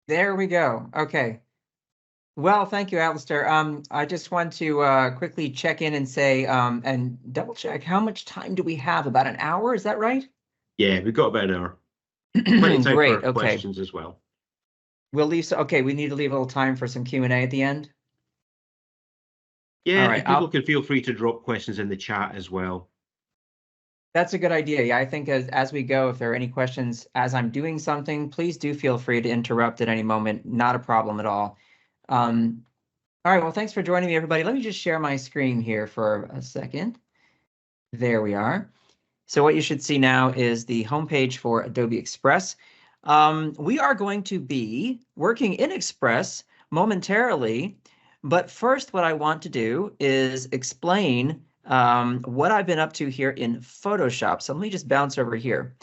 There we go. Okay. Well, thank you, Alistair. I just want to quickly check in and say and double check how much time do we have? About an hour, is that right? Yeah, we've got about an hour. Plenty of time Great. for Okay. questions as well. We'll leave. Okay, we need to leave a little time for some Q&A at the end. Yeah, All and right. people can feel free to drop questions in the chat as well. That's a good idea. Yeah, I think as we go, if there are any questions as I'm doing something, please do feel free to interrupt at any moment. Not a problem at all. All right. Well, thanks for joining me, everybody. Let me just share my screen here for a second. There we are. So what you should see now is the homepage for Adobe Express. We are going to be working in Express momentarily, but first what I want to do is explain what I've been up to here in Photoshop. So let me just bounce over here.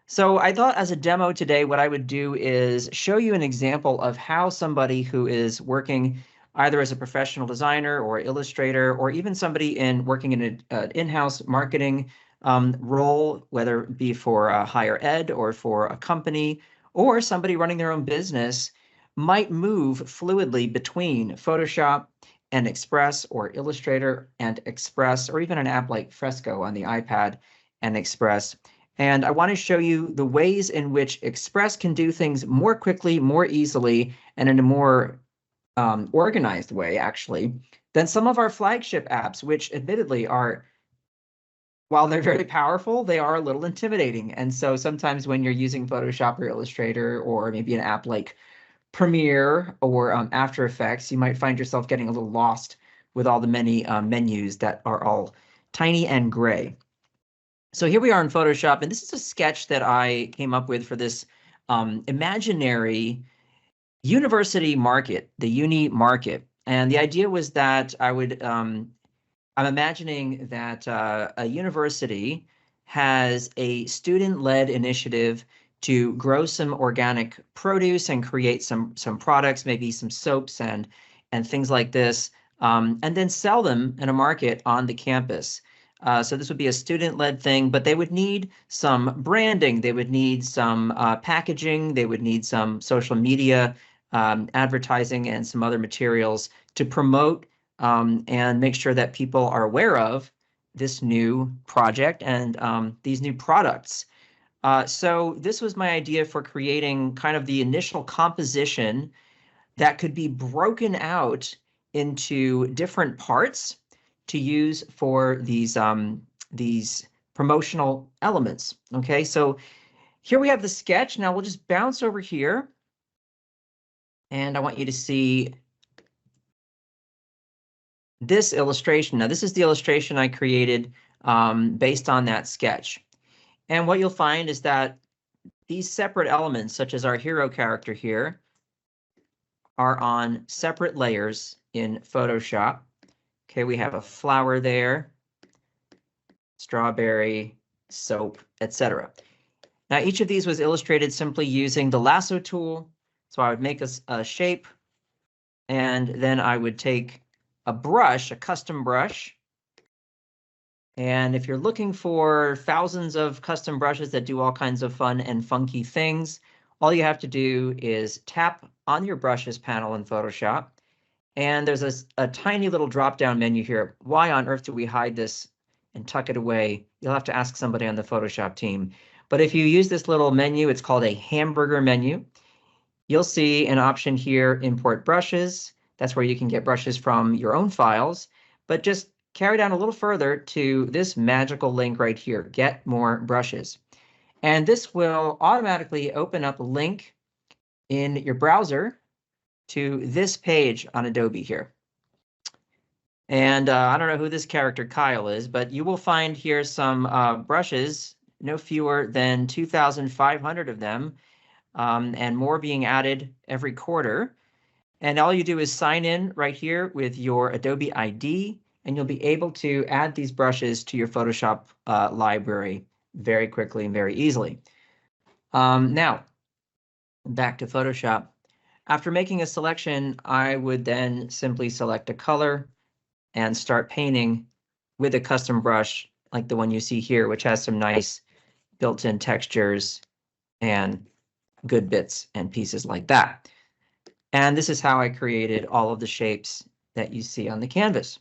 So I thought as a demo today, what I would do is show you an example of how somebody who is working either as a professional designer or illustrator, or even somebody working in an in-house marketing role, whether it be for higher ed or for a company, or somebody running their own business, might move fluidly between Photoshop and Express, or Illustrator and Express, or even an app like Fresco on the iPad and Express. And I want to show you the ways in which Express can do things more quickly, more easily, and in a more organized way, actually, than some of our flagship apps, which admittedly are, while they're very powerful, they are a little intimidating. And so sometimes when you're using Photoshop or Illustrator, or maybe an app like Premiere or After Effects, you might find yourself getting a little lost with all the many menus that are all tiny and gray. So here we are in Photoshop, and this is a sketch that I came up with for this imaginary university market, the uni market. And the idea was that I'm imagining that a university has a student-led initiative to grow some organic produce and create some products, maybe some soaps and things like this, and then sell them in a market on the campus. So this would be a student-led thing, but they would need some branding, they would need some packaging, they would need some social media advertising and some other materials to promote and make sure that people are aware of this new project and these new products. So this was my idea for creating kind of the initial composition that could be broken out into different parts to use for these promotional elements. Okay, so here we have the sketch. Now we'll just bounce over here, and I want you to see this illustration. Now, this is the illustration I created based on that sketch. And what you'll find is that these separate elements, such as our hero character here, are on separate layers in Photoshop. Okay, we have a flower there, strawberry, soap, etc. Now, each of these was illustrated simply using the lasso tool. So I would make a shape, and then I would take a brush, a custom brush. And if you're looking for thousands of custom brushes that do all kinds of fun and funky things, all you have to do is tap on your brushes panel in Photoshop. And there's a tiny little drop-down menu here. Why on earth do we hide this and tuck it away? You'll have to ask somebody on the Photoshop team. But if you use this little menu, it's called a hamburger menu. You'll see an option here, import brushes. That's where you can get brushes from your own files. But just carry down a little further to this magical link right here, get more brushes. And this will automatically open up a link in your browser to this page on Adobe here. And I don't know who this character Kyle is, but you will find here some brushes, no fewer than 2,500 of them, and more being added every quarter. And all you do is sign in right here with your Adobe ID, and you'll be able to add these brushes to your Photoshop library very quickly and very easily. Now, back to Photoshop. After making a selection, I would then simply select a color and start painting with a custom brush like the one you see here, which has some nice built-in textures and good bits and pieces like that. And this is how I created all of the shapes that you see on the canvas.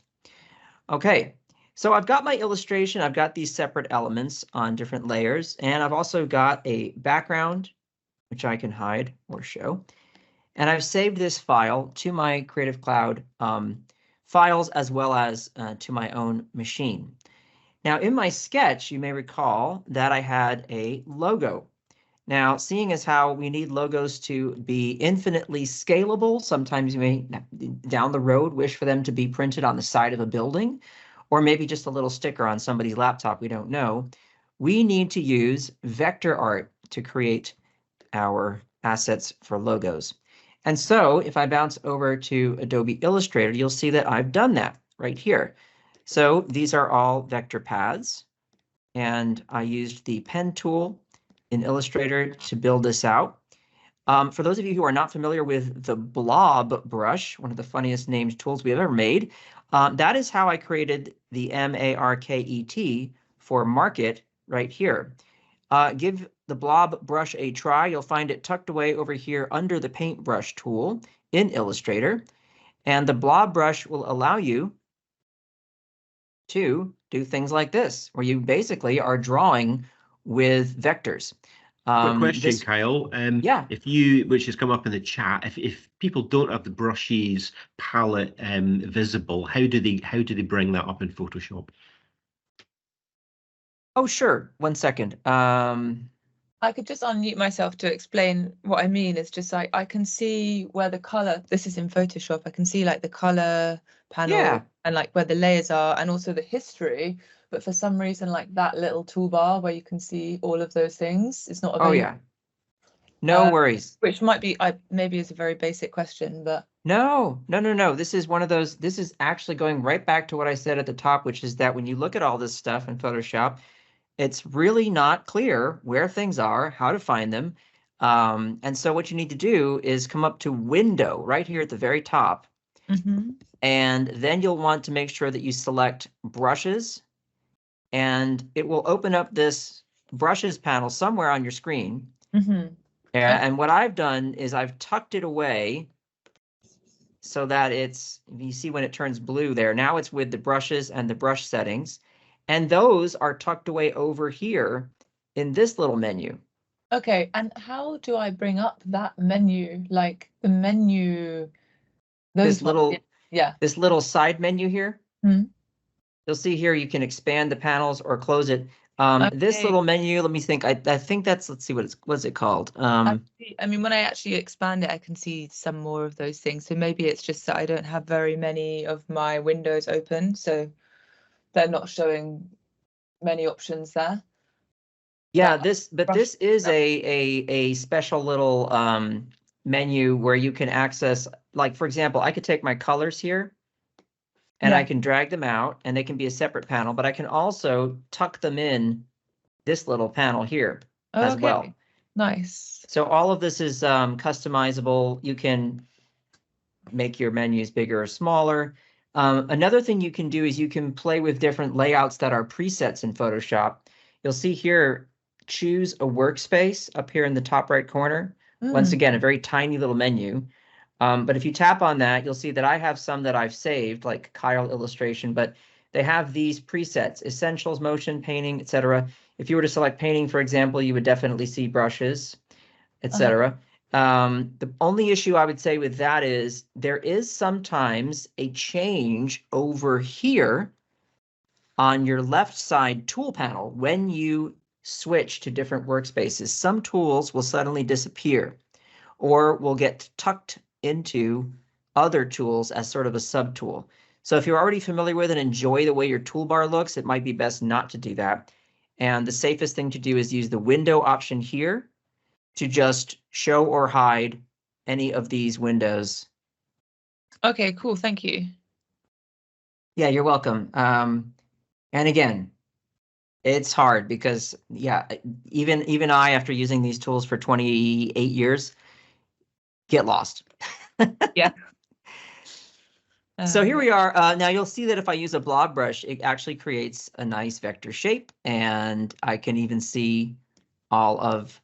Okay, so I've got my illustration. I've got these separate elements on different layers, and I've also got a background, which I can hide or show. And I've saved this file to my Creative Cloud files as well as to my own machine. Now, in my sketch, you may recall that I had a logo. Now, seeing as how we need logos to be infinitely scalable, sometimes you may, down the road, wish for them to be printed on the side of a building, or maybe just a little sticker on somebody's laptop, we don't know. We need to use vector art to create our assets for logos. And so if I bounce over to Adobe Illustrator, you'll see that I've done that right here. So these are all vector paths, and I used the pen tool in Illustrator to build this out. For those of you who are not familiar with the blob brush, one of the funniest named tools we have ever made, that is how I created the M-A-R-K-E-T for market right here. Give the blob brush a try. You'll find it tucked away over here under the paintbrush tool in Illustrator. And the blob brush will allow you to do things like this, where you basically are drawing with vectors. Quick question, Kyle. Yeah. Which has come up in the chat, if people don't have the brushes palette visible, how do they bring that up in Photoshop? Oh, sure. 1 second. I could just unmute myself to explain what I mean. It's just like I can see where the color, this is in Photoshop, I can see like the color panel, Yeah. and like where the layers are, and also the history. But for some reason, like that little toolbar where you can see all of those things, it's not available. Oh, yeah. No worries. Which might be, maybe is a very basic question, but. No. This is one of those, this is actually going right back to what I said at the top, which is that when you look at all this stuff in Photoshop, it's really not clear where things are, how to find them. And so what you need to do is come up to Window right here at the very top. Mm-hmm. And then you'll want to make sure that you select Brushes. And it will open up this Brushes panel somewhere on your screen. Mm-hmm. And what I've done is I've tucked it away so that it's, you see when it turns blue there, now it's with the brushes and the brush settings. And those are tucked away over here in this little menu. Okay, and how do I bring up that menu? Like the menu, This little, yeah, this little side menu here. Hmm. You'll see here you can expand the panels or close it. This Okay. little menu, let me think. I think that's, let's see what's it called? I mean, when I actually expand it, I can see some more of those things. So maybe it's just that I don't have very many of my windows open, so they're not showing many options there. Yeah, this is a special little menu where you can access, like, for example, I could take my colors here and I can drag them out and they can be a separate panel, but I can also tuck them in this little panel here as well. Nice. So all of this is customizable. You can make your menus bigger or smaller. Another thing you can do is you can play with different layouts that are presets in Photoshop. You'll see here, choose a workspace up here in the top right corner. Once again, a very tiny little menu. But if you tap on that, you'll see that I have some that I've saved, like Kyle Illustration, but they have these presets, Essentials, Motion, Painting, etc. If you were to select Painting, for example, you would definitely see brushes, etc. The only issue I would say with that is there is sometimes a change over here on your left side tool panel when you switch to different workspaces. Some tools will suddenly disappear or will get tucked into other tools as sort of a subtool. So if you're already familiar with and enjoy the way your toolbar looks, it might be best not to do that. And the safest thing to do is use the window option here to just show or hide any of these windows. Okay, cool. Thank you. Yeah, you're welcome. And again, it's hard because, yeah, even I, after using these tools for 28 years, get lost. Yeah. So here we are. Now you'll see that if I use a blob brush, it actually creates a nice vector shape, and I can even see all of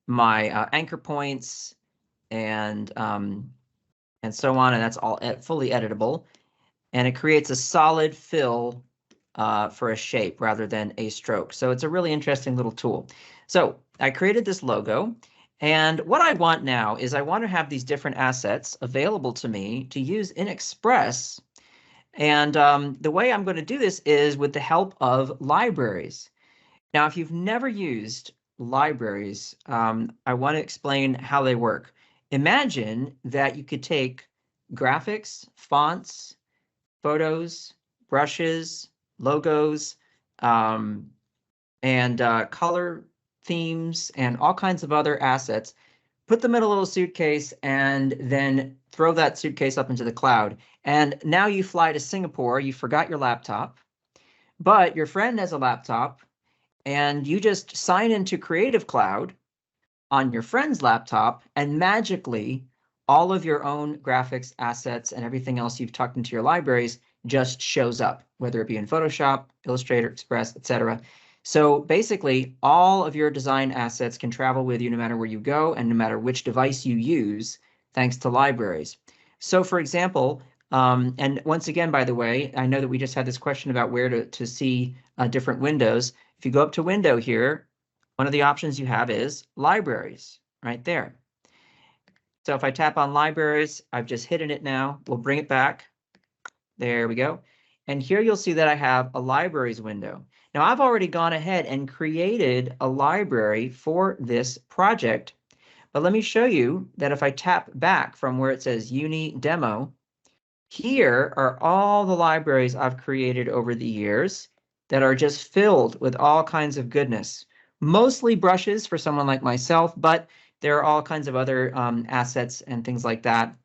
my anchor points and so on, and that's all fully editable. And it creates a solid fill for a shape rather than a stroke. So it's a really interesting little tool. So I created this logo, and what I want now is I want to have these different assets available to me to use in Express. And the way I'm going to do this is with the help of libraries. Now, if you've never used libraries, I want to explain how they work. Imagine that you could take graphics, fonts, photos, brushes, logos, and color themes, and all kinds of other assets, put them in a little suitcase, and then throw that suitcase up into the cloud. And now you fly to Singapore, you forgot your laptop, but your friend has a laptop, and you just sign into Creative Cloud on your friend's laptop, and magically all of your own graphics assets and everything else you've tucked into your libraries just shows up, whether it be in Photoshop, Illustrator, Express, etc. So basically, all of your design assets can travel with you no matter where you go and no matter which device you use, thanks to libraries. So for example, and once again, by the way, I know that we just had this question about where to see different windows. If you go up to Window here, one of the options you have is Libraries right there. So if I tap on Libraries, I've just hidden it now. We'll bring it back. There we go. And here you'll see that I have a Libraries window. Now I've already gone ahead and created a library for this project. But let me show you that if I tap back from where it says Uni Demo, here are all the libraries I've created over the years that are just filled with all kinds of goodness. Mostly brushes for someone like myself, but there are all kinds of other assets and things like that.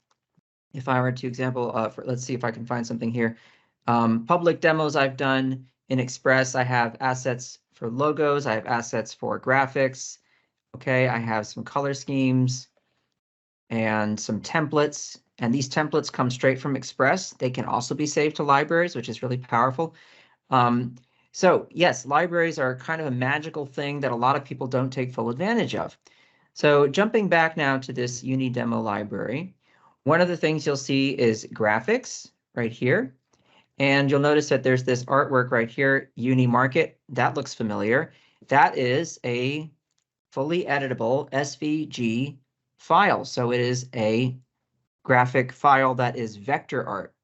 If I were to example, let's see if I can find something here. Public demos I've done in Express. I have assets for logos. I have assets for graphics. Okay, I have some color schemes and some templates. And these templates come straight from Express. They can also be saved to libraries, which is really powerful. So yes, libraries are kind of a magical thing that a lot of people don't take full advantage of. So jumping back now to this Uni Demo library, one of the things you'll see is graphics right here. And you'll notice that there's this artwork right here, Uni Market. That looks familiar. That is a fully editable SVG file. So it is a graphic file that is vector art.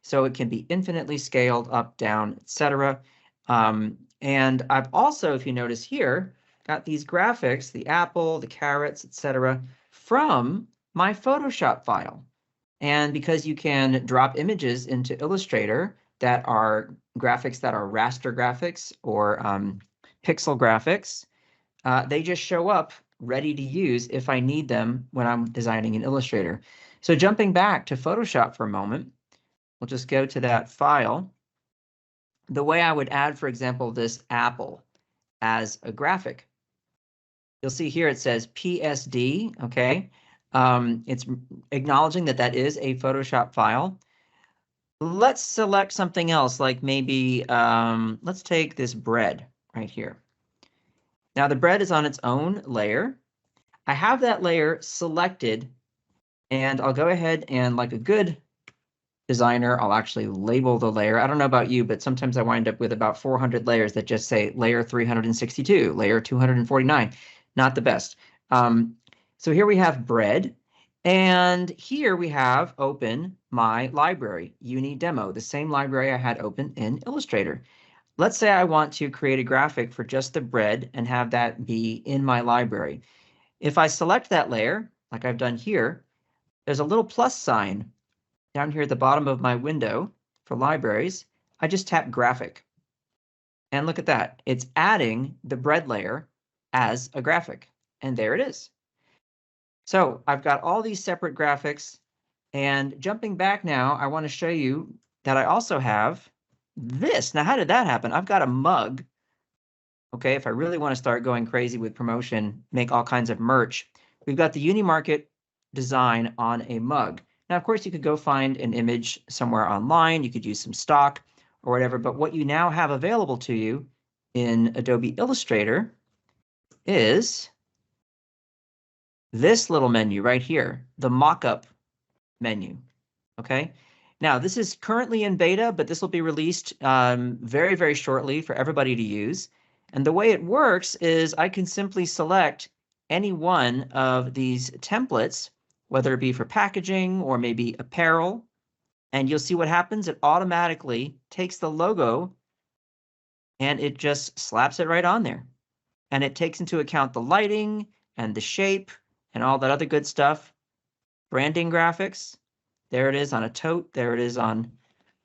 So it can be infinitely scaled up, down, etc. And I've also, if you notice here, got these graphics, the apple, the carrots, etc., from my Photoshop file. And because you can drop images into Illustrator that are graphics that are raster graphics or pixel graphics, they just show up ready to use if I need them when I'm designing in Illustrator. So jumping back to Photoshop for a moment, we'll just go to that file. The way I would add, for example, this apple as a graphic, you'll see here it says PSD, okay? It's acknowledging that that is a Photoshop file. Let's select something else, like maybe, let's take this bread right here. Now the bread is on its own layer. I have that layer selected, and I'll go ahead and, like a good designer, I'll actually label the layer. I don't know about you, but sometimes I wind up with about 400 layers that just say layer 362, layer 249. Not the best. So here we have bread, and here we have open my library, Uni Demo, the same library I had open in Illustrator. Let's say I want to create a graphic for just the bread and have that be in my library. If I select that layer, like I've done here, there's a little plus sign down here at the bottom of my window for libraries. I just tap graphic. And look at that. It's adding the bread layer as a graphic. And there it is. So I've got all these separate graphics. And jumping back now, I want to show you that I also have this. Now, how did that happen? I've got a mug. Okay, if I really want to start going crazy with promotion, make all kinds of merch, we've got the Uni Market design on a mug. Now, of course, you could go find an image somewhere online. You could use some stock or whatever. But what you now have available to you in Adobe Illustrator is this little menu right here, the mockup menu. Okay. Now, this is currently in beta, but this will be released very, very shortly for everybody to use. And the way it works is I can simply select any one of these templates, whether it be for packaging or maybe apparel, and you'll see what happens. It automatically takes the logo and it just slaps it right on there. And it takes into account the lighting and the shape and all that other good stuff. Branding graphics. There it is on a tote. There it is on.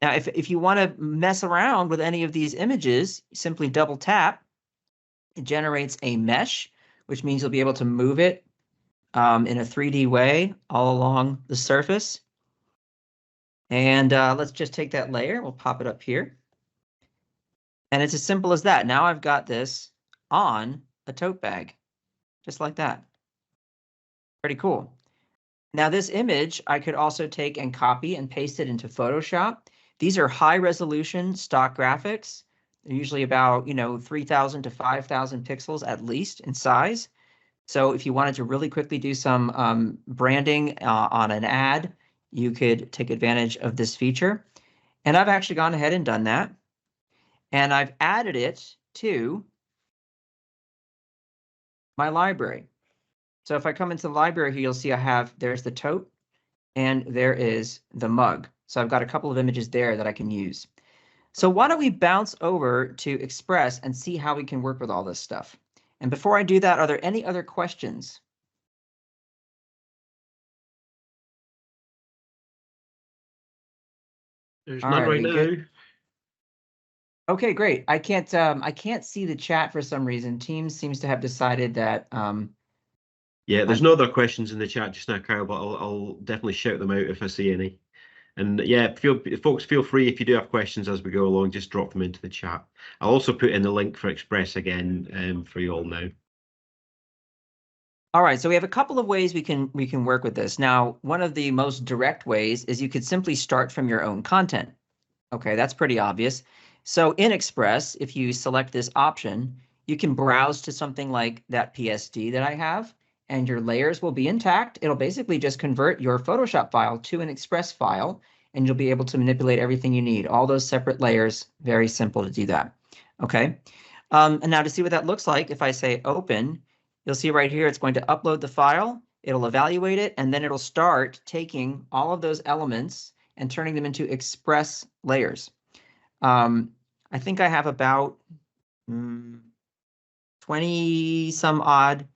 Now, if you want to mess around with any of these images, simply double tap. It generates a mesh, which means you'll be able to move it in a 3D way all along the surface. And let's just take that layer. We'll pop it up here. And it's as simple as that. Now I've got this on a tote bag, just like that. Pretty cool. Now this image, I could also take and copy and paste it into Photoshop. These are high resolution stock graphics. They're usually about, 3,000 to 5,000 pixels at least in size. So if you wanted to really quickly do some branding on an ad, you could take advantage of this feature. And I've actually gone ahead and done that. And I've added it to my library. So if I come into the library here, you'll see there's the tote and there is the mug. So I've got a couple of images there that I can use. So why don't we bounce over to Express and see how we can work with all this stuff. And before I do that, are there any other questions? There's All none right, right now. good? Okay, great. I can't see the chat for some reason. Teams seems to have decided that Yeah, there's no other questions in the chat just now, Kyle, but I'll definitely shout them out if I see any. And yeah, folks, feel free if you do have questions as we go along, just drop them into the chat. I'll also put in the link for Express again for you all now. All right, so we have a couple of ways we can work with this. Now, one of the most direct ways is you could simply start from your own content. Okay, that's pretty obvious. So in Express, if you select this option, you can browse to something like that PSD that I have, and your layers will be intact. It'll basically just convert your Photoshop file to an Express file, and you'll be able to manipulate everything you need. All those separate layers, very simple to do that. Okay, and now to see what that looks like, if I say open, you'll see right here, it's going to upload the file, it'll evaluate it, and then it'll start taking all of those elements and turning them into Express layers. I think I have about 20 some odd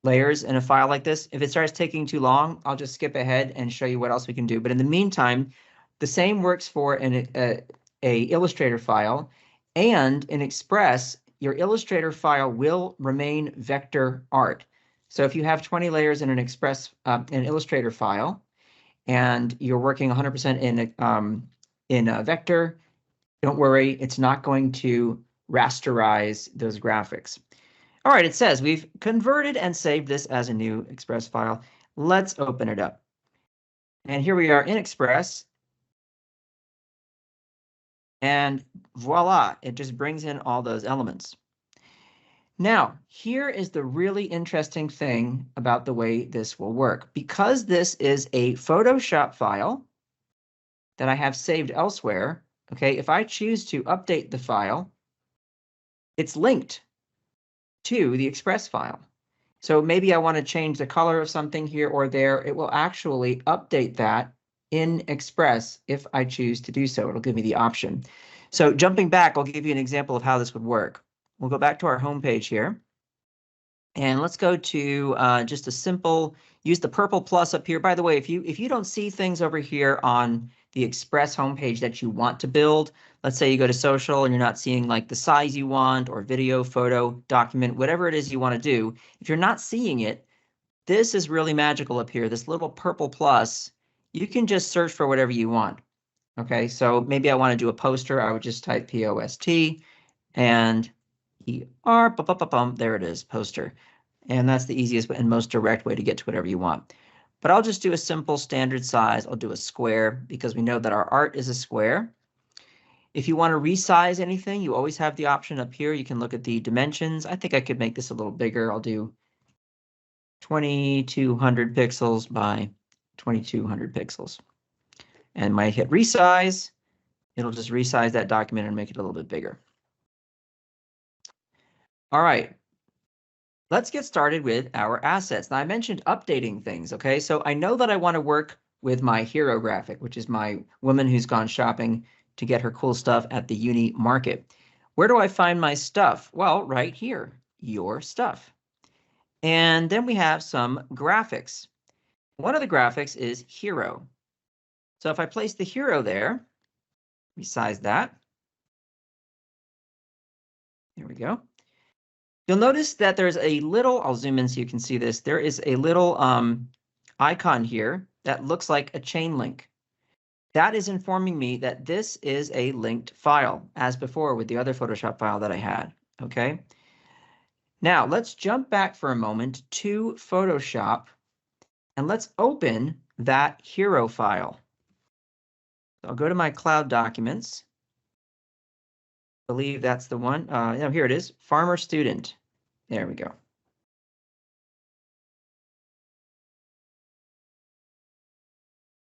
layers in a file like this. If it starts taking too long, I'll just skip ahead and show you what else we can do. But in the meantime, the same works for a Illustrator file, and in Express, your Illustrator file will remain vector art. So if you have 20 layers in an Illustrator file, and you're working 100% in a vector, don't worry, it's not going to rasterize those graphics. All right, it says we've converted and saved this as a new Express file. Let's open it up. And here we are in Express. And voila, it just brings in all those elements. Now, here is the really interesting thing about the way this will work. Because this is a Photoshop file that I have saved elsewhere, okay, if I choose to update the file, it's linked to the Express file. So maybe I want to change the color of something here or there. It will actually update that in Express if I choose to do so. It'll give me the option. So jumping back, I'll give you an example of how this would work. We'll go back to our home page here. And let's go to just a simple, use the purple plus up here. By the way, if you don't see things over here on the Express homepage that you want to build, let's say you go to social and you're not seeing like the size you want or video, photo, document, whatever it is you want to do. If you're not seeing it, this is really magical up here. This little purple plus, you can just search for whatever you want. Okay, so maybe I want to do a poster. I would just type POST and ER, there it is, poster. And that's the easiest and most direct way to get to whatever you want. But I'll just do a simple standard size. I'll do a square because we know that our art is a square. If you want to resize anything, you always have the option up here. You can look at the dimensions. I think I could make this a little bigger. I'll do 2200 pixels by 2200 pixels. And when I hit resize, it'll just resize that document and make it a little bit bigger. All right. Let's get started with our assets. Now, I mentioned updating things, okay? So I know that I want to work with my hero graphic, which is my woman who's gone shopping to get her cool stuff at the uni market. Where do I find my stuff? Well, right here, your stuff. And then we have some graphics. One of the graphics is hero. So if I place the hero there, resize that. There we go. You'll notice that there's a little, I'll zoom in so you can see this. There is a little icon here that looks like a chain link. That is informing me that this is a linked file, as before with the other Photoshop file that I had, okay? Now, let's jump back for a moment to Photoshop, and let's open that hero file. So I'll go to my cloud documents. I believe that's the one. Yeah, here it is, Farmer Student. There we go.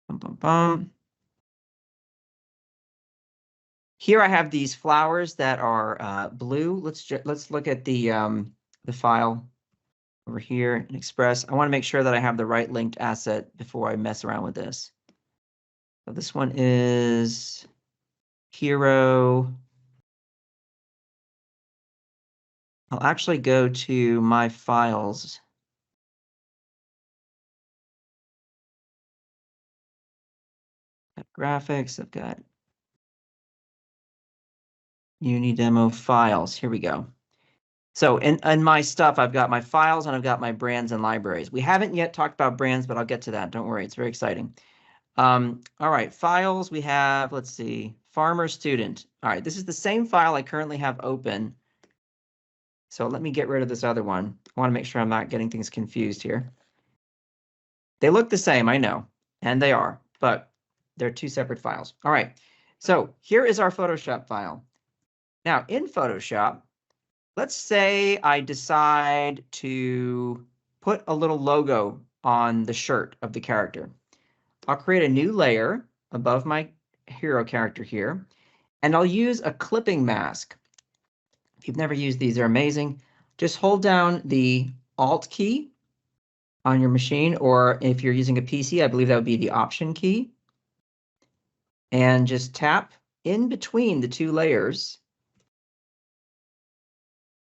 Bum, bum, bum. Here I have these flowers that are blue. Let's look at the file over here in Express. I want to make sure that I have the right linked asset before I mess around with this. So this one is hero. I'll actually go to my files. I've got graphics, I've got Uni demo files. Here we go. So in my stuff, I've got my files and I've got my brands and libraries. We haven't yet talked about brands, but I'll get to that. Don't worry, it's very exciting. All right, files, we have, let's see, Farmer Student. All right, this is the same file I currently have open. So let me get rid of this other one. I want to make sure I'm not getting things confused here. They look the same, I know, and they are, but they're two separate files. All right, so here is our Photoshop file. Now in Photoshop, let's say I decide to put a little logo on the shirt of the character. I'll create a new layer above my hero character here, and I'll use a clipping mask. If you've never used these, they're amazing. Just hold down the Alt key on your machine, or if you're using a PC, I believe that would be the Option key. And just tap in between the two layers,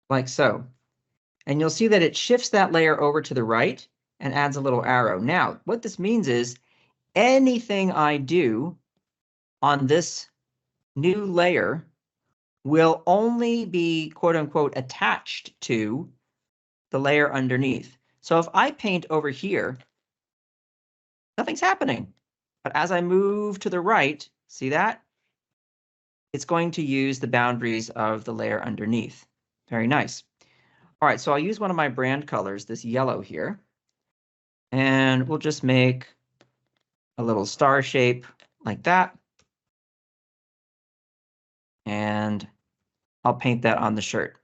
like so. And you'll see that it shifts that layer over to the right and adds a little arrow. Now, what this means is anything I do on this new layer will only be quote unquote attached to the layer underneath. So if I paint over here, nothing's happening. But as I move to the right, see that? It's going to use the boundaries of the layer underneath. Very nice. All right, so I'll use one of my brand colors, this yellow here, and we'll just make a little star shape like that. And I'll paint that on the shirt.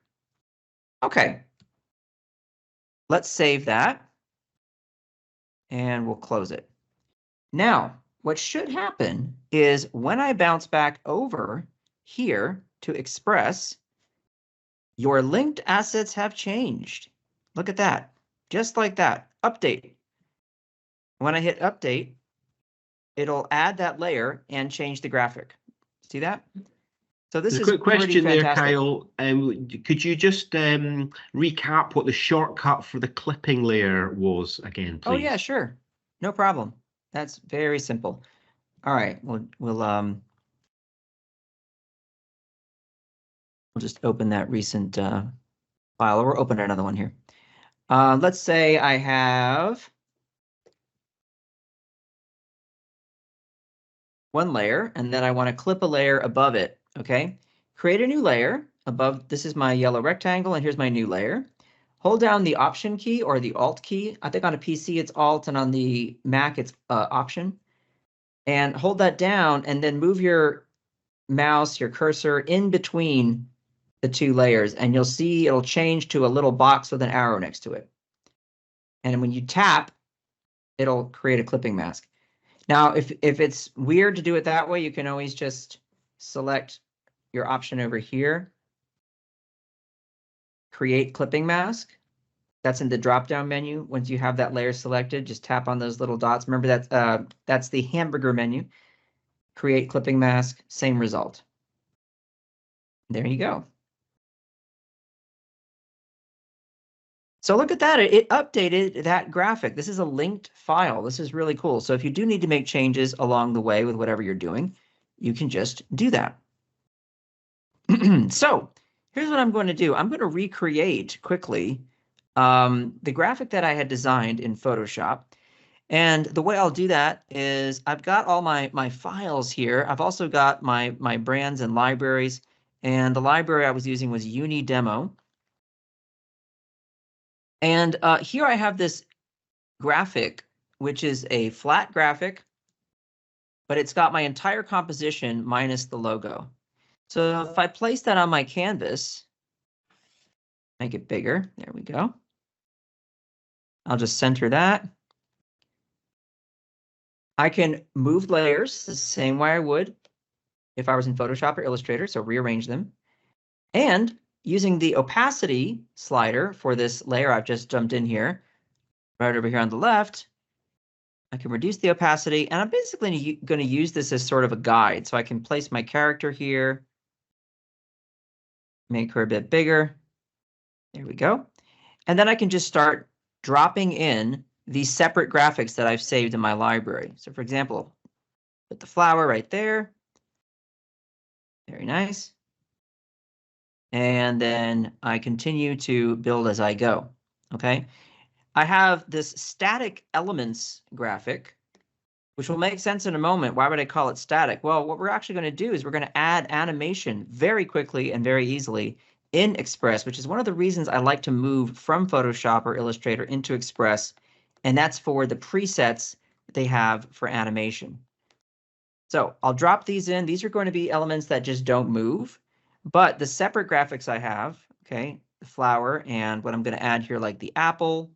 Okay. Let's save that. And we'll close it. Now, what should happen is when I bounce back over here to Express, your linked assets have changed. Look at that. Just like that. Update. When I hit update, it'll add that layer and change the graphic. See that? So this is a quick question there, Kyle. Could you just recap what the shortcut for the clipping layer was again, please? Oh yeah, sure. No problem. That's very simple. All right, we'll just open that recent file. We'll open another one here. Let's say I have one layer, and then I want to clip a layer above it. Okay, create a new layer above. This is my yellow rectangle, and here's my new layer. Hold down the Option key or the Alt key. I think on a PC it's Alt, and on the Mac it's Option. And hold that down, and then move your mouse, your cursor in between the two layers, and you'll see it'll change to a little box with an arrow next to it. And when you tap, it'll create a clipping mask. Now, if it's weird to do it that way, you can always just select your option over here, create clipping mask. That's in the drop-down menu. Once you have that layer selected, just tap on those little dots. Remember that's the hamburger menu. Create clipping mask, same result. There you go. So look at that, it updated that graphic. This is a linked file. This is really cool. So if you do need to make changes along the way with whatever you're doing, you can just do that. So here's what I'm going to do. I'm going to recreate quickly the graphic that I had designed in Photoshop. And the way I'll do that is I've got all my files here. I've also got my brands and libraries. And the library I was using was UniDemo. And here I have this graphic, which is a flat graphic, but it's got my entire composition minus the logo. So if I place that on my canvas, make it bigger, there we go. I'll just center that. I can move layers the same way I would if I was in Photoshop or Illustrator, so rearrange them. And using the opacity slider for this layer I've just jumped in here, right over here on the left, I can reduce the opacity, and I'm basically going to use this as sort of a guide. So I can place my character here, make her a bit bigger. There we go. And then I can just start dropping in these separate graphics that I've saved in my library. So for example, put the flower right there. Very nice. And then I continue to build as I go. Okay. I have this static elements graphic, which will make sense in a moment. Why would I call it static? Well, what we're actually going to do is we're going to add animation very quickly and very easily in Express, which is one of the reasons I like to move from Photoshop or Illustrator into Express. And that's for the presets that they have for animation. So I'll drop these in. These are going to be elements that just don't move. But the separate graphics I have, okay, the flower and what I'm going to add here, like the apple.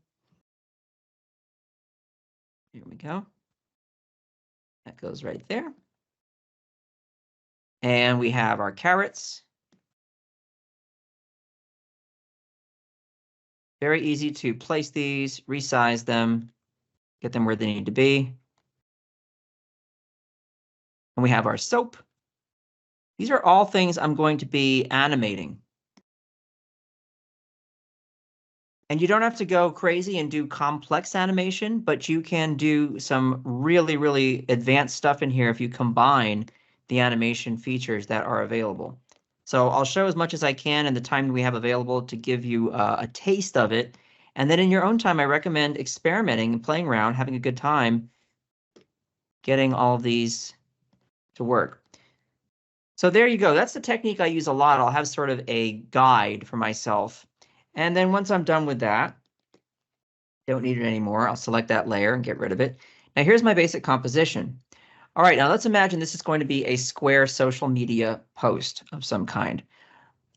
Here we go. That goes right there. And we have our carrots. Very easy to place these, resize them, get them where they need to be. And we have our soap. These are all things I'm going to be animating. And you don't have to go crazy and do complex animation, but you can do some really, really advanced stuff in here if you combine the animation features that are available. So I'll show as much as I can in the time we have available to give you a taste of it. And then in your own time, I recommend experimenting and playing around, having a good time, getting all of these to work. So there you go. That's the technique I use a lot. I'll have sort of a guide for myself. And then once I'm done with that, don't need it anymore. I'll select that layer and get rid of it. Now here's my basic composition. All right, now let's imagine this is going to be a square social media post of some kind.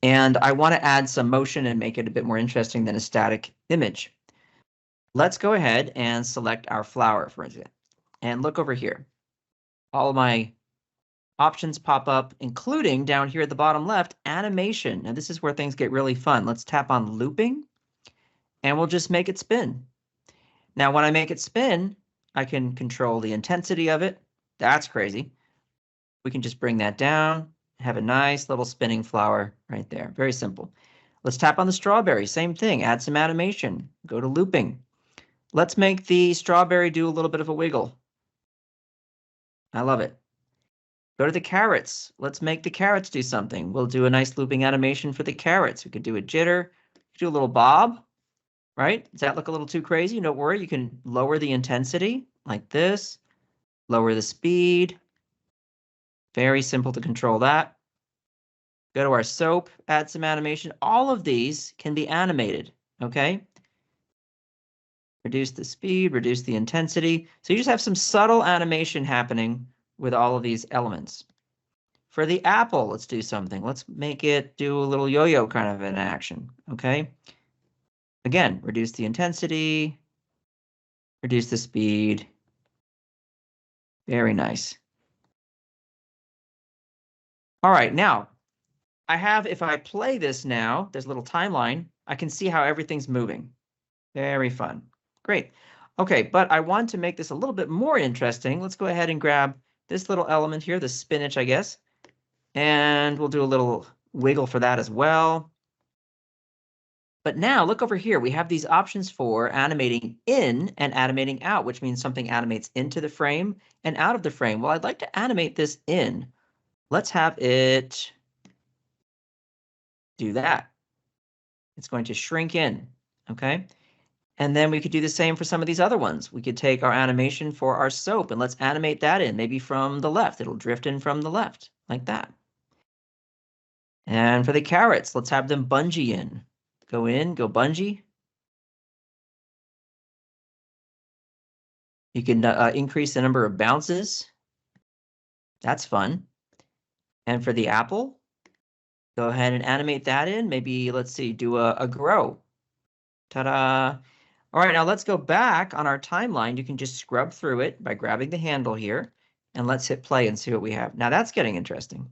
And I want to add some motion and make it a bit more interesting than a static image. Let's go ahead and select our flower, for example. And look over here. All of my options pop up, including down here at the bottom left, animation. Now this is where things get really fun. Let's tap on looping, and we'll just make it spin. Now when I make it spin, I can control the intensity of it. That's crazy. We can just bring that down, have a nice little spinning flower right there. Very simple. Let's tap on the strawberry. Same thing. Add some animation. Go to looping. Let's make the strawberry do a little bit of a wiggle. I love it. Go to the carrots. Let's make the carrots do something. We'll do a nice looping animation for the carrots. We could do a jitter, do a little bob, right? Does that look a little too crazy? Don't worry, you can lower the intensity like this, lower the speed. Very simple to control that. Go to our soap, add some animation. All of these can be animated, okay? Reduce the speed, reduce the intensity. So you just have some subtle animation happening with all of these elements. For the apple, let's do something. Let's make it do a little yo-yo kind of an action, okay? Again, reduce the intensity, Reduce the speed. Very nice. All right, now I have, if I play this now, there's a little timeline, I can see how everything's moving. Very fun. Great. Okay, but I want to make this a little bit more interesting. Let's go ahead and grab this little element here, the spinach, I guess. And we'll do a little wiggle for that as well. But now look over here. We have these options for animating in and animating out, which means something animates into the frame and out of the frame. Well, I'd like to animate this in. Let's have it do that. It's going to shrink in, okay? And then we could do the same for some of these other ones. We could take our animation for our soap and let's animate that in, maybe from the left. It'll drift in from the left, like that. And for the carrots, let's have them bungee in. Go in, go bungee. You can increase the number of bounces. That's fun. And for the apple, go ahead and animate that in. Maybe, let's see, do a grow. Ta-da. All right, now let's go back on our timeline. You can just scrub through it by grabbing the handle here. And let's hit play and see what we have. Now that's getting interesting.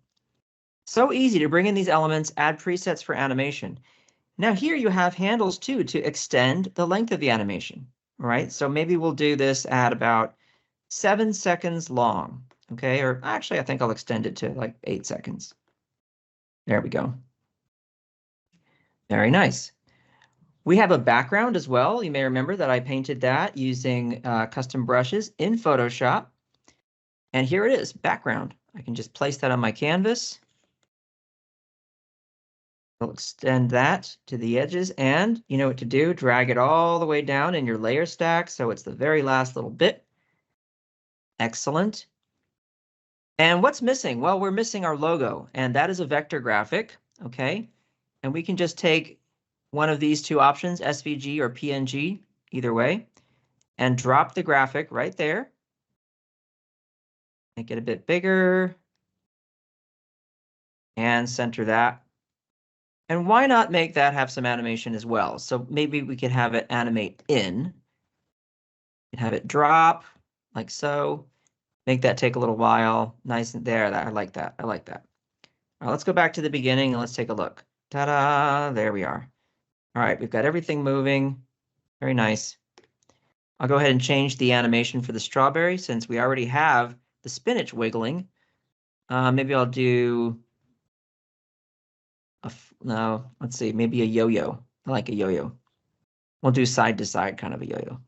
So easy to bring in these elements, add presets for animation. Now here you have handles too to extend the length of the animation. All right, so maybe we'll do this at about 7 seconds long. Okay, or actually I think I'll extend it to like 8 seconds. There we go. Very nice. We have a background as well. You may remember that I painted that using custom brushes in Photoshop. And here it is, background. I can just place that on my canvas. I'll extend that to the edges, and you know what to do. Drag it all the way down in your layer stack, so it's the very last little bit. Excellent. And what's missing? Well, we're missing our logo, and that is a vector graphic, okay? And we can just take one of these two options, SVG or PNG, either way, and drop the graphic right there. Make it a bit bigger. And center that. And why not make that have some animation as well? So maybe we could have it animate in. And have it drop, like so. Make that take a little while. Nice and there. I like that. I like that. All right, let's go back to the beginning and let's take a look. Ta-da! There we are. All right, we've got everything moving. Very nice. I'll go ahead and change the animation for the strawberry since we already have the spinach wiggling. Maybe I'll do no, let's see, maybe a yo-yo. I like a yo-yo. We'll do side to side kind of a yo-yo.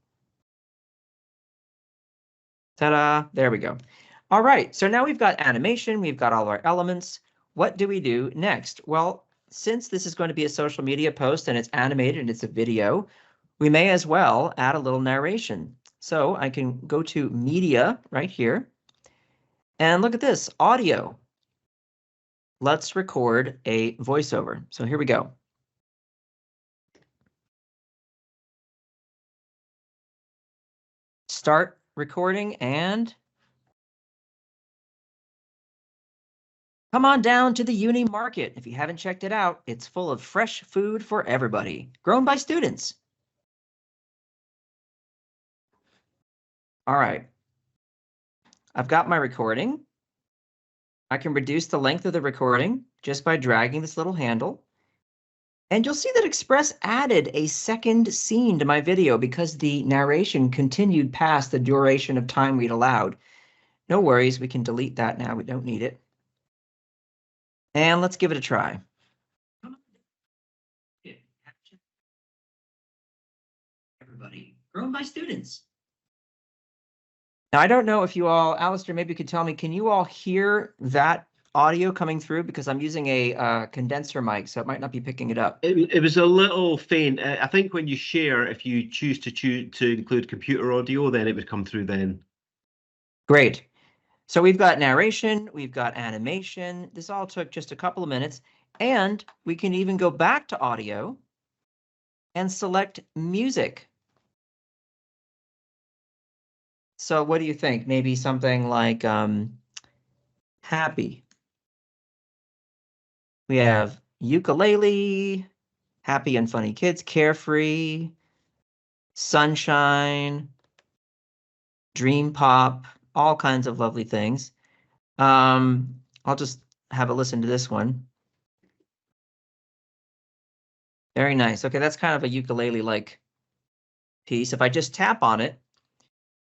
Ta-da, there we go. All right, so now we've got animation, we've got all our elements. What do we do next? Well, since this is going to be a social media post and it's animated and it's a video, we may as well add a little narration. So I can go to media right here and look at this, audio. Let's record a voiceover. So here we go. Start recording and come on down to the Uni Market. If you haven't checked it out, it's full of fresh food for everybody, grown by students. All right. I've got my recording. I can reduce the length of the recording just by dragging this little handle. And you'll see that Express added a second scene to my video because the narration continued past the duration of time we'd allowed. No worries, we can delete that now. We don't need it. And let's give it a try. Everybody, grown by students. Now, I don't know if you all, Alistair, maybe you could tell me, can you all hear that audio coming through? Because I'm using a condenser mic, so it might not be picking it up. It was a little faint. I think when you share, if you choose to include computer audio, then it would come through then. Great. So we've got narration, we've got animation. This all took just a couple of minutes. And we can even go back to audio and select music. So what do you think? Maybe something like happy. We have ukulele, happy and funny kids, carefree, sunshine, Dream Pop, all kinds of lovely things. I'll just have a listen to this one. Very nice. Okay, that's kind of a ukulele-like piece. If I just tap on it,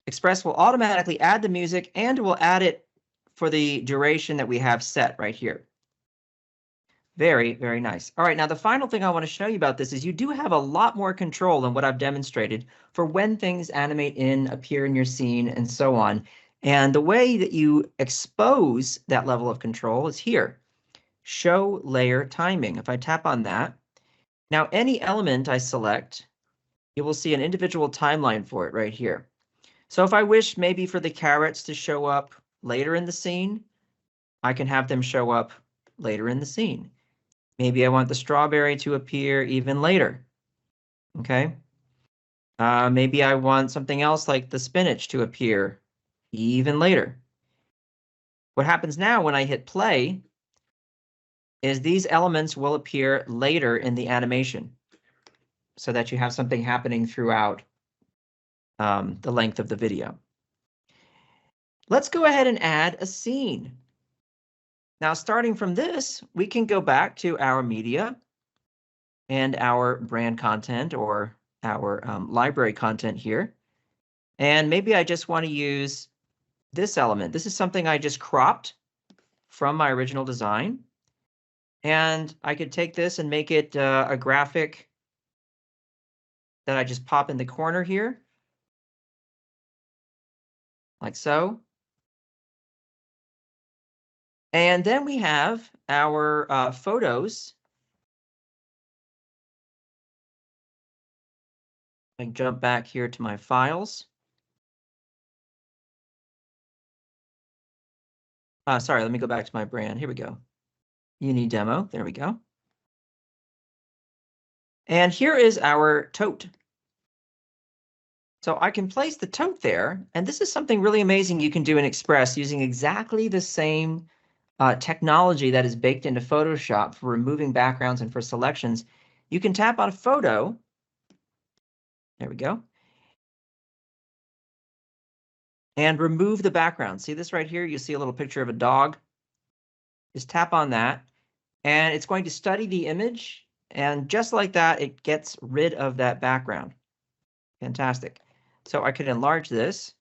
Express will automatically add the music and will add it for the duration that we have set right here. Very, very nice. All right, now the final thing I want to show you about this is you do have a lot more control than what I've demonstrated for when things animate in, appear in your scene, and so on. And the way that you expose that level of control is here. Show layer timing. If I tap on that, now any element I select, you will see an individual timeline for it right here. So if I wish maybe for the carrots to show up later in the scene, I can have them show up later in the scene. Maybe I want the strawberry to appear even later. Okay. Maybe I want something else like the spinach to appear even later. What happens now when I hit play is these elements will appear later in the animation so that you have something happening throughout the length of the video. Let's go ahead and add a scene. Now, starting from this, we can go back to our media and our brand content or our library content here. And maybe I just want to use this element. This is something I just cropped from my original design. And I could take this and make it a graphic that I just pop in the corner here, like so. And then we have our photos. I can jump back here to my files. Sorry, let me go back to my brand. Here we go. Uni demo. There we go. And here is our tote. So I can place the tote there, and this is something really amazing you can do in Express using exactly the same technology that is baked into Photoshop for removing backgrounds and for selections. You can tap on a photo. There we go. And remove the background. See this right here? You see a little picture of a dog. Just tap on that, and it's going to study the image. And just like that, it gets rid of that background. Fantastic. So I could enlarge this.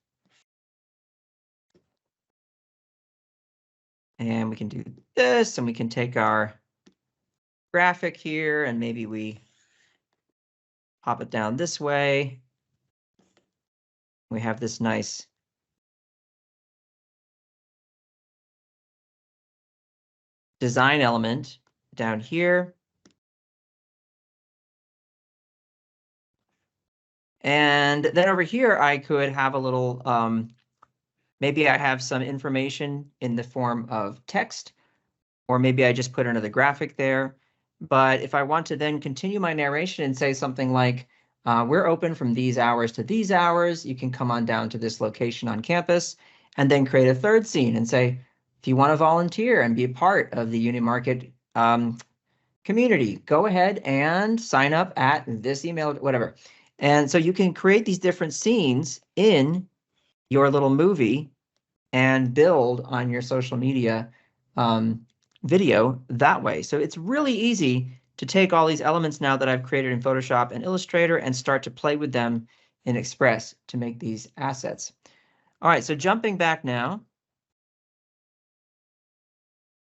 And we can do this, and we can take our graphic here, and maybe we pop it down this way. We have this nice design element down here. And then over here, I could have a little, maybe I have some information in the form of text, or maybe I just put another graphic there. But if I want to then continue my narration and say something like, we're open from these hours to these hours, you can come on down to this location on campus, and then create a third scene and say, if you want to volunteer and be a part of the Uni Market community, go ahead and sign up at this email, whatever. And so you can create these different scenes in your little movie and build on your social media video that way. So it's really easy to take all these elements now that I've created in Photoshop and Illustrator and start to play with them in Express to make these assets. All right, so jumping back now.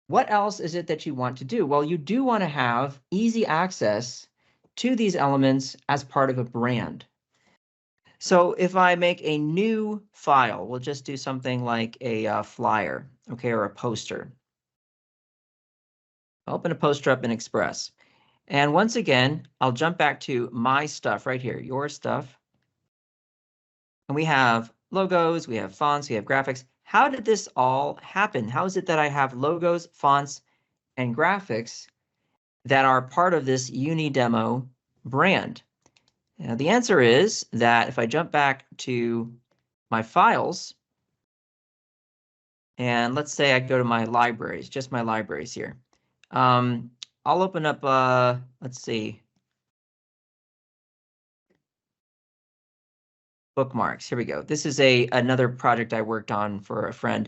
What else is it that you want to do? Well, you do want to have easy access to these elements as part of a brand. So if I make a new file, we'll just do something like a flyer, okay, or a poster. Open a poster up in Express. And once again, I'll jump back to my stuff right here, your stuff. And we have logos, we have fonts, we have graphics. How did this all happen? How is it that I have logos, fonts, and graphics that are part of this Uni Demo brand? Now, the answer is that if I jump back to my files, and let's say I go to my libraries, just my libraries here. I'll open up, let's see. bookmarks. Here we go. This is another project I worked on for a friend.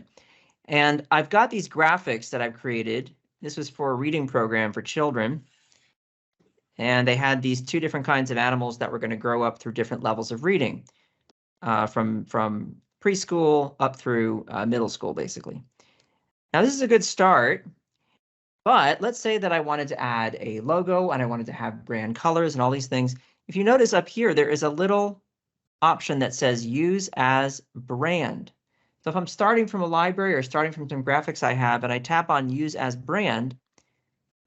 And I've got these graphics that I've created. This was for a reading program for children. And they had these two different kinds of animals that were going to grow up through different levels of reading, from preschool up through middle school, basically. Now, this is a good start, but let's say that I wanted to add a logo and I wanted to have brand colors and all these things. If you notice up here, there is a little option that says use as brand. So if I'm starting from a library or starting from some graphics I have and I tap on use as brand,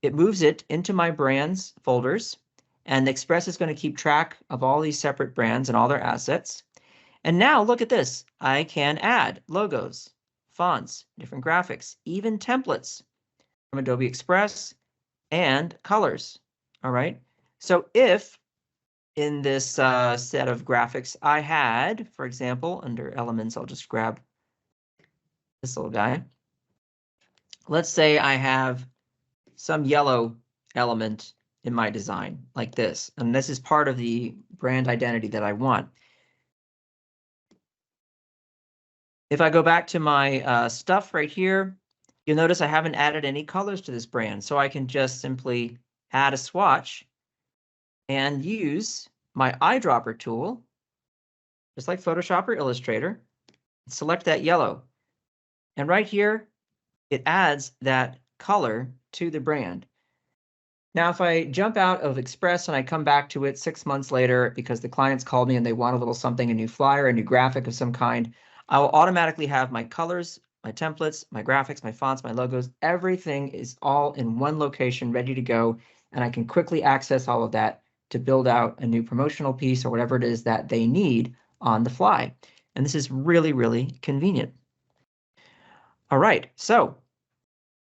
it moves it into my brands folders, and Express is going to keep track of all these separate brands and all their assets. And now look at this. I can add logos, fonts, different graphics, even templates from Adobe Express and colors. All right. So if in this set of graphics I had, for example, under elements, I'll just grab this little guy. Let's say I have some yellow element in my design like this, and this is part of the brand identity that I want. If I go back to my stuff right here, you'll notice I haven't added any colors to this brand, so I can just simply add a swatch and use my eyedropper tool, just like Photoshop or Illustrator, select that yellow. And right here, it adds that color to the brand. Now, if I jump out of Express and I come back to it 6 months later because the clients called me and they want a little something, a new flyer, a new graphic of some kind, I will automatically have my colors, my templates, my graphics, my fonts, my logos, everything is all in one location ready to go. And I can quickly access all of that to build out a new promotional piece or whatever it is that they need on the fly. And this is really, really convenient. All right, so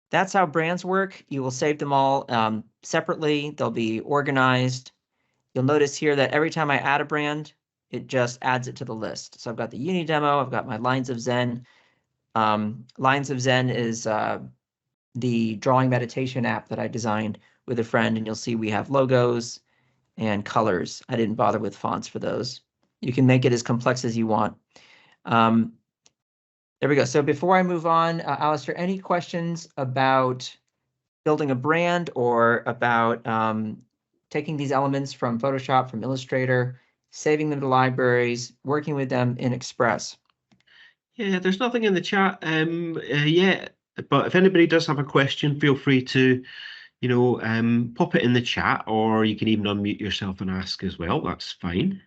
that's how brands work. You will save them all separately. They'll be organized. You'll notice here that every time I add a brand, it just adds it to the list. So I've got the Uni demo. I've got my Lines of Zen. Lines of Zen is the drawing meditation app that I designed with a friend. And you'll see we have logos and colors. I didn't bother with fonts for those. You can make it as complex as you want. There we go. So before I move on, Alistair, any questions about building a brand or about taking these elements from Photoshop, from Illustrator, saving them to libraries, working with them in Express? Yeah, there's nothing in the chat yet, but if anybody does have a question, feel free to, pop it in the chat, or you can even unmute yourself and ask as well. That's fine.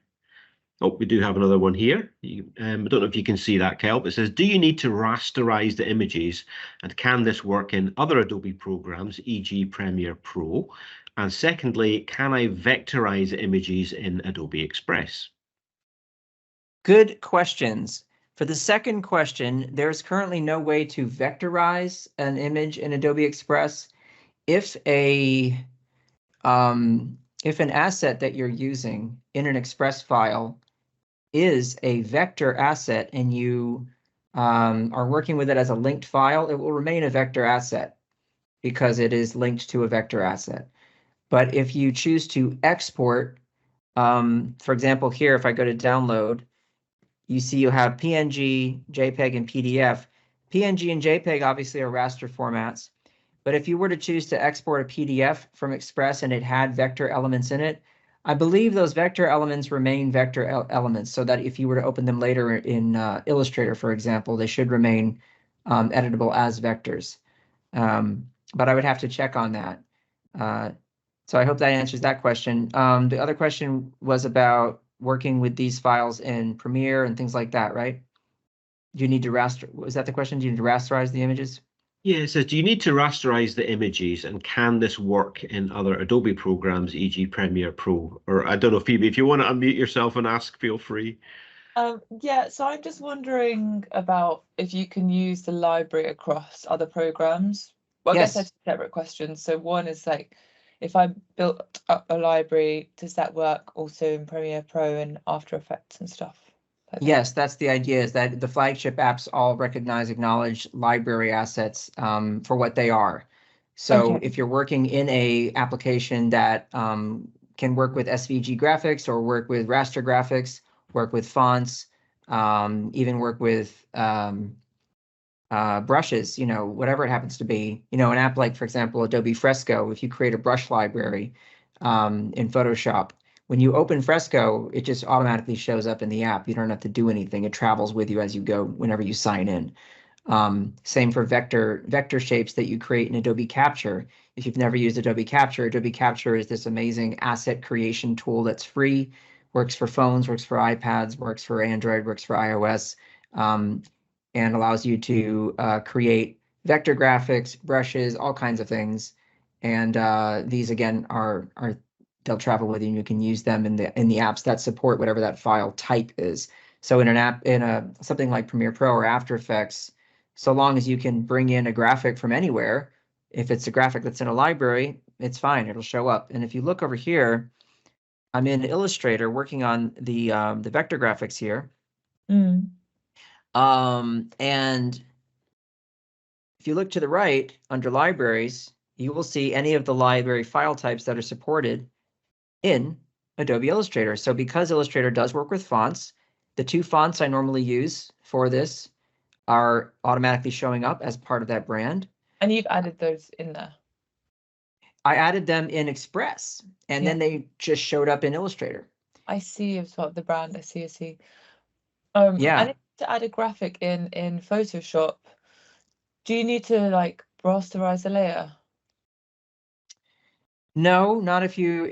Oh, we do have another one here. I don't know if you can see that, Kelp. It says, do you need to rasterize the images, and can this work in other Adobe programs, e.g. Premiere Pro? And secondly, can I vectorize images in Adobe Express? Good questions. For the second question, there's currently no way to vectorize an image in Adobe Express. If an asset that you're using in an Express file is a vector asset and you are working with it as a linked file, it will remain a vector asset because it is linked to a vector asset. But if you choose to export, for example, here, if I go to download, you see you have PNG, JPEG, and PDF. PNG and JPEG obviously are raster formats. But if you were to choose to export a PDF from Express and it had vector elements in it, I believe those vector elements remain vector elements, so that if you were to open them later in Illustrator, for example, they should remain editable as vectors. But I would have to check on that. So I hope that answers that question. The other question was about working with these files in Premiere and things like that, right? Do you need to raster? Was that the question? Do you need to rasterize the images? Yeah, it says, do you need to rasterize the images, and can this work in other Adobe programs, e.g. Premiere Pro? Or I don't know, Phoebe, if you want to unmute yourself and ask, feel free. Yeah, so I'm just wondering about if you can use the library across other programs. Well, I guess I have separate questions. So one is like, if I built up a library, does that work also in Premiere Pro and After Effects and stuff? Like yes, that's the idea, is that the flagship apps all recognize, acknowledge library assets for what they are. So Okay. if you're working in a application that can work with SVG graphics or work with raster graphics, work with fonts, even work with brushes, whatever it happens to be. An app like, for example, Adobe Fresco, if you create a brush library in Photoshop, when you open Fresco, it just automatically shows up in the app. You don't have to do anything. It travels with you as you go whenever you sign in. Same for vector shapes that you create in Adobe Capture. If you've never used Adobe Capture is this amazing asset creation tool that's free, works for phones, works for iPads, works for Android, works for iOS, and allows you to create vector graphics, brushes, all kinds of things. And these again they'll travel with you, and you can use them in the apps that support whatever that file type is. So in an app, something like Premiere Pro or After Effects, so long as you can bring in a graphic from anywhere, if it's a graphic that's in a library, it's fine, it'll show up. And if you look over here, I'm in Illustrator working on the vector graphics here. And if you look to the right under libraries, you will see any of the library file types that are supported in Adobe Illustrator. So because Illustrator does work with fonts, the two fonts I normally use for this are automatically showing up as part of that brand. And you've added those in there? I added them in Express, and then they just showed up in Illustrator. I see as well, the brand, I see. Yeah. And to add a graphic in Photoshop, do you need to like rasterize a layer? No, not if you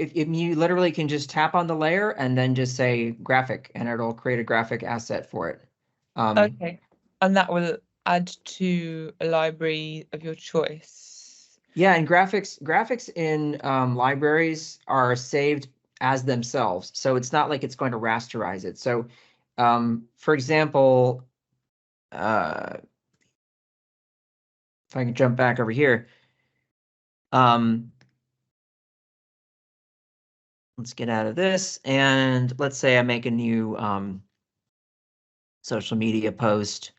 literally can just tap on the layer and then just say graphic, and it'll create a graphic asset for it. Okay, and that will add to a library of your choice. Yeah, and graphics in libraries are saved as themselves, so it's not like it's going to rasterize it. So, for example, if I can jump back over here, let's get out of this, and let's say I make a new social media post.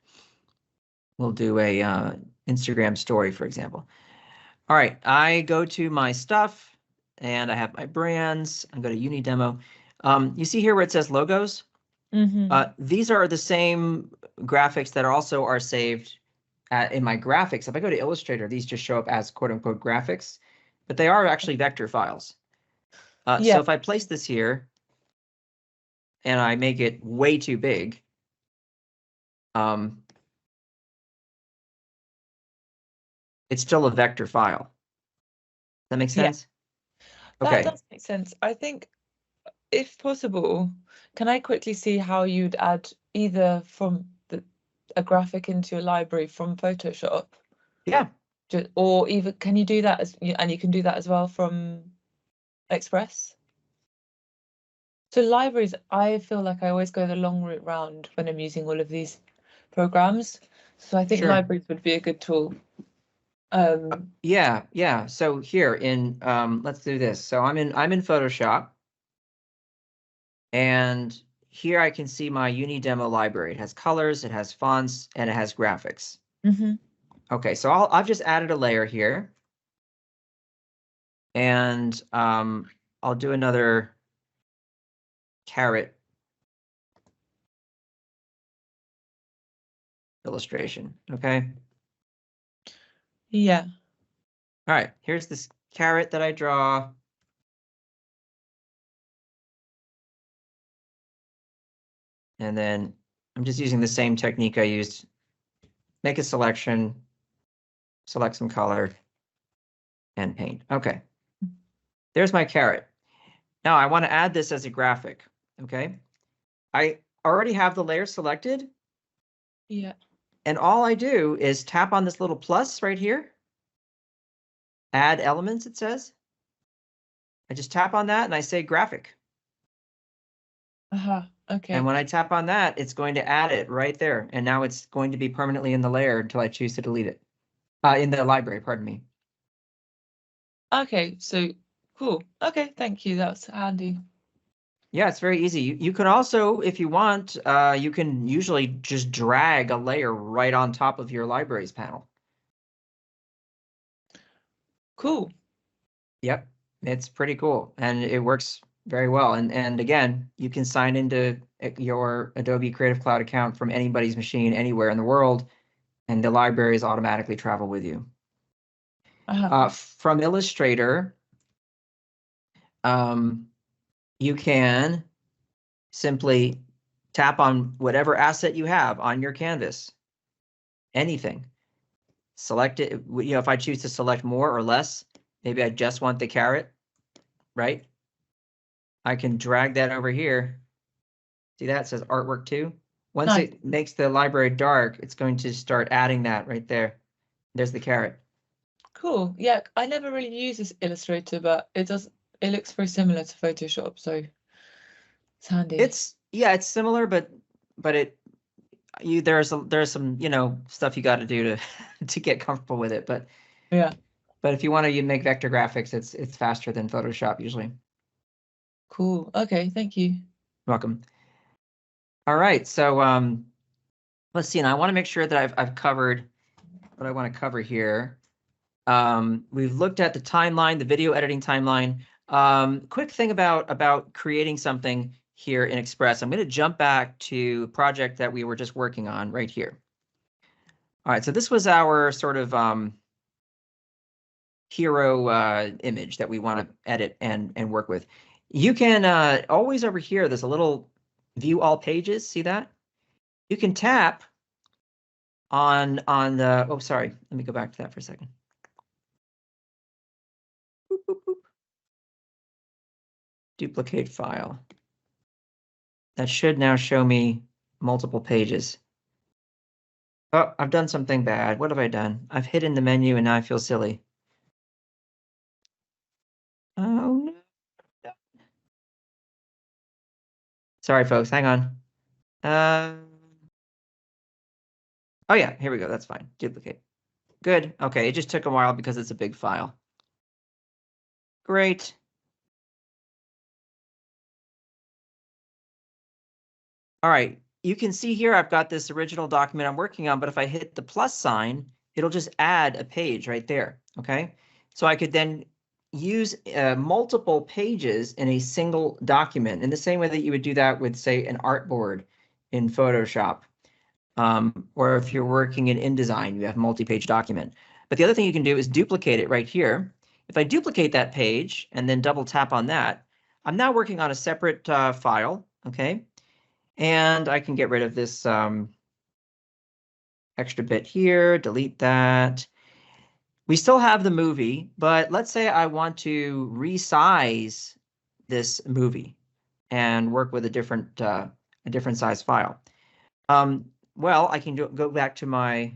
We'll do a Instagram story, for example. All right, I go to my stuff, and I have my brands. I go to Unidemo. You see here where it says logos? These are the same graphics that also are saved in my graphics. If I go to Illustrator, these just show up as quote-unquote graphics, but they are actually vector files. So if I place this here and I make it way too big, it's still a vector file. That makes sense? That does make sense. I think, if possible, can I quickly see how you'd add either from a graphic into your library from Photoshop? Yeah. Or even, can you do that and you can do that as well from Express? So libraries, I feel like I always go the long route round when I'm using all of these programs. So I think libraries would be a good tool. Yeah. So here in let's do this. So I'm in Photoshop, and here I can see my Unidemo library. It has colors, it has fonts, and it has graphics. Okay, so I've just added a layer here, and I'll do another carrot illustration. Okay. Yeah. All right, here's this carrot that I draw. And then I'm just using the same technique I used. Make a selection, select some color, and paint. Okay. There's my carrot. Now I want to add this as a graphic. Okay. I already have the layer selected. Yeah. And all I do is tap on this little plus right here. Add elements, it says. I just tap on that and I say graphic. Okay. And when I tap on that, it's going to add it right there. And now it's going to be permanently in the layer until I choose to delete it. In the library, pardon me. Okay, so cool. Okay, thank you. That's handy. Yeah, it's very easy. You can also, if you want, you can usually just drag a layer right on top of your libraries panel. Cool. Yep, it's pretty cool, and it works very well. And again, you can sign into your Adobe Creative Cloud account from anybody's machine anywhere in the world, and the libraries automatically travel with you. From Illustrator, you can simply tap on whatever asset you have on your canvas, anything. Select it. If I choose to select more or less, maybe I just want the carrot, right? I can drag that over here. See that? It says artwork 2. Once it makes the library dark, it's going to start adding that right there. There's the carrot. Cool. Yeah, I never really use this Illustrator, but it looks very similar to Photoshop, so it's handy. It's similar, but there's some stuff you got to do to get comfortable with it. But yeah. But if you want to make vector graphics, it's faster than Photoshop usually. Cool. Okay, thank you. You're welcome. All right, so let's see, and I want to make sure that I've covered what I want to cover here. We've looked at the timeline, the video editing timeline. Quick thing about creating something here in Express. I'm going to jump back to a project that we were just working on right here. All right, so this was our sort of hero image that we want to edit and work with. You can always over here, there's a little view all pages. See that? You can tap on the, oh, sorry. Let me go back to that for a second. Boop, boop, boop. Duplicate file. That should now show me multiple pages. Oh, I've done something bad. What have I done? I've hidden the menu and now I feel silly. Oh, no. Sorry, folks. Hang on. Oh, yeah. Here we go. That's fine. Duplicate. Good. Okay. It just took a while because it's a big file. Great. All right. You can see here I've got this original document I'm working on, but if I hit the plus sign, it'll just add a page right there. Okay. So I could then use multiple pages in a single document in the same way that you would do that with, say, an artboard in Photoshop. Or if you're working in InDesign, you have a multi-page document. But the other thing you can do is duplicate it right here. If I duplicate that page and then double tap on that, I'm now working on a separate file, okay? And I can get rid of this extra bit here, delete that. We still have the movie, but let's say I want to resize this movie and work with a different size file. Well, I can go back to my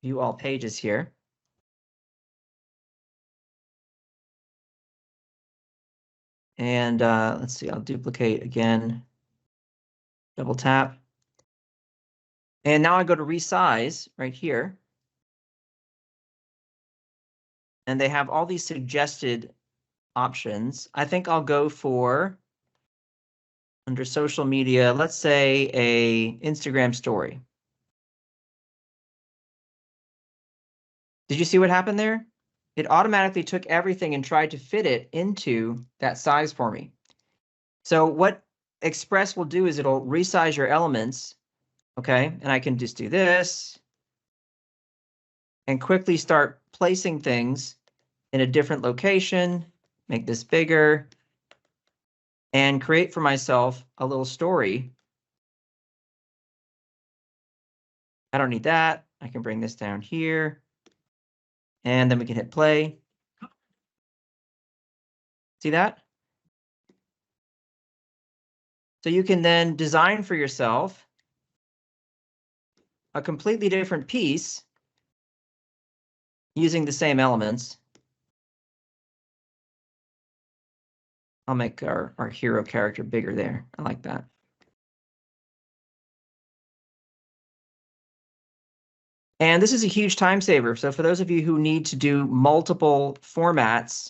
view all pages here. And let's see, I'll duplicate again, double tap. And now I go to resize right here. And they have all these suggested options. I think I'll go for, under social media, let's say a Instagram story. Did you see what happened there? It automatically took everything and tried to fit it into that size for me. So what Express will do is it'll resize your elements, okay? And I can just do this and quickly start placing things in a different location, make this bigger, and create for myself a little story. I don't need that. I can bring this down here. And then we can hit play. See that? So you can then design for yourself a completely different piece using the same elements. I'll make our hero character bigger there. I like that. And this is a huge time saver. So for those of you who need to do multiple formats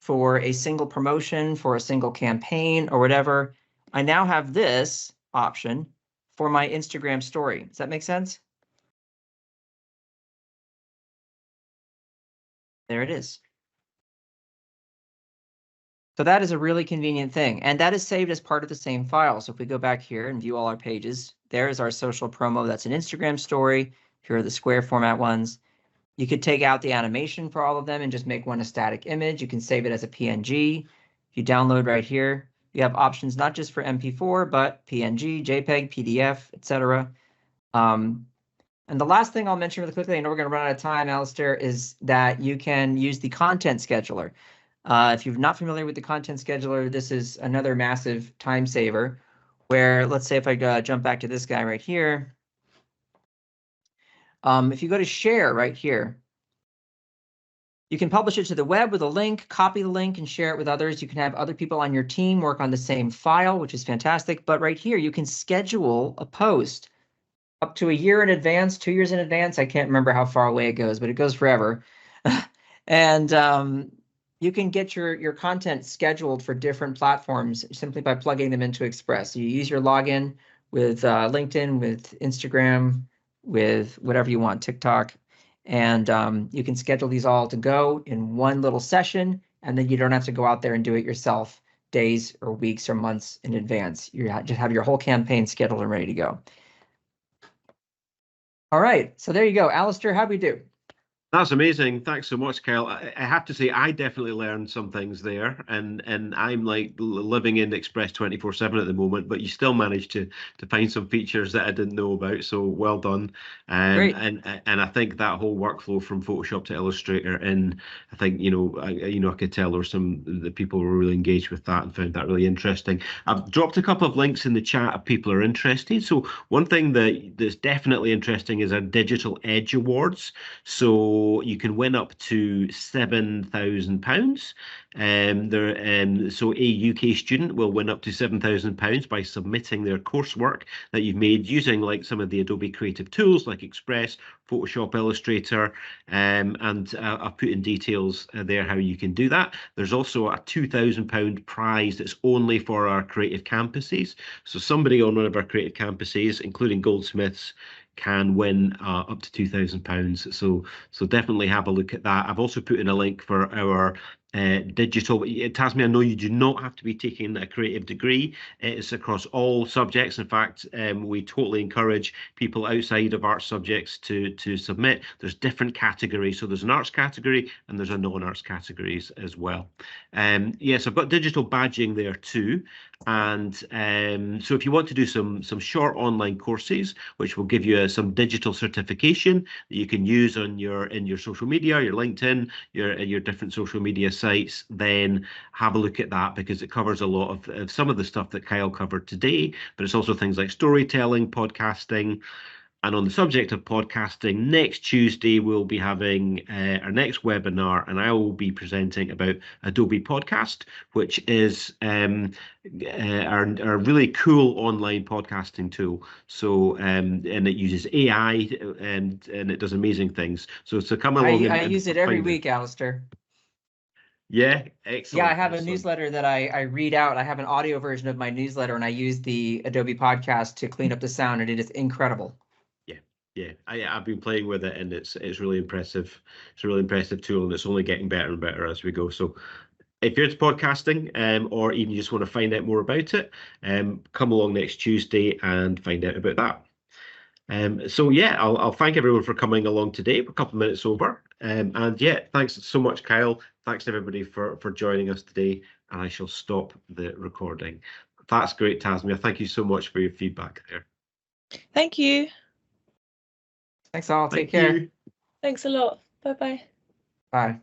for a single promotion, for a single campaign or whatever, I now have this option for my Instagram story. Does that make sense? There it is. So that is a really convenient thing. And that is saved as part of the same file. So if we go back here and view all our pages, there is our social promo. That's an Instagram story. Here are the square format ones. You could take out the animation for all of them and just make one a static image. You can save it as a PNG. You download right here. You have options not just for MP4, but PNG, JPEG, PDF, etc. And the last thing I'll mention really quickly, I know we're going to run out of time, Alistair, is that you can use the content scheduler. If you're not familiar with the content scheduler, this is another massive time saver where, let's say if I jump back to this guy right here, if you go to share right here, you can publish it to the web with a link, copy the link and share it with others. You can have other people on your team work on the same file, which is fantastic. But right here, you can schedule a post up to a year in advance, 2 years in advance. I can't remember how far away it goes, but it goes forever. And you can get your content scheduled for different platforms simply by plugging them into Express. You use your login with LinkedIn, with Instagram, with whatever you want, TikTok. And you can schedule these all to go in one little session, and then you don't have to go out there and do it yourself days or weeks or months in advance. You just have your whole campaign scheduled and ready to go. All right, so there you go. Alistair, how'd we do? That's amazing. Thanks so much, Kyle. I have to say, I definitely learned some things there, and I'm like living in Express 24/7 at the moment. But you still managed to find some features that I didn't know about. So well done. Great. And I think that whole workflow from Photoshop to Illustrator, and I think I could tell there were the people were really engaged with that and found that really interesting. I've dropped a couple of links in the chat if people are interested. So one thing that's definitely interesting is our Digital Edge Awards. So you can win up to £7,000. So a UK student will win up to £7,000 by submitting their coursework that you've made using like some of the Adobe creative tools like Express, Photoshop, Illustrator, and I've put in details there how you can do that. There's also a £2,000 prize that's only for our creative campuses. So somebody on one of our creative campuses, including Goldsmiths, can win up to £2,000. So definitely have a look at that. I've also put in a link for our digital. Tasmi, I know you do not have to be taking a creative degree. It's across all subjects. In fact, we totally encourage people outside of arts subjects to submit. There's different categories. So there's an arts category and there's a non-arts categories as well. Yes, I've got digital badging there too. And so if you want to do some short online courses, which will give you some digital certification that you can use on in your social media, your LinkedIn, your different social media sites, then have a look at that because it covers a lot of some of the stuff that Kyle covered today, but it's also things like storytelling, podcasting. And on the subject of podcasting, next Tuesday we'll be having our next webinar, and I will be presenting about Adobe Podcast, which is our really cool online podcasting tool. So and it uses AI and it does amazing things. So come along. I use it every week, Alistair. Yeah, excellent. Yeah, I have a newsletter that I read out. I have an audio version of my newsletter, and I use the Adobe Podcast to clean up the sound, and it is incredible. Yeah, I've been playing with it, and it's really impressive. It's a really impressive tool, and it's only getting better and better as we go. So if you're into podcasting, or even you just want to find out more about it, come along next Tuesday and find out about that. So yeah, I'll thank everyone for coming along today. We're a couple of minutes over. And yeah, thanks so much, Kyle. Thanks everybody for joining us today. And I shall stop the recording. That's great, Tasmia. Thank you so much for your feedback there. Thank you. Thanks all. Take Thank care. you. Thanks a lot. Bye-bye. Bye.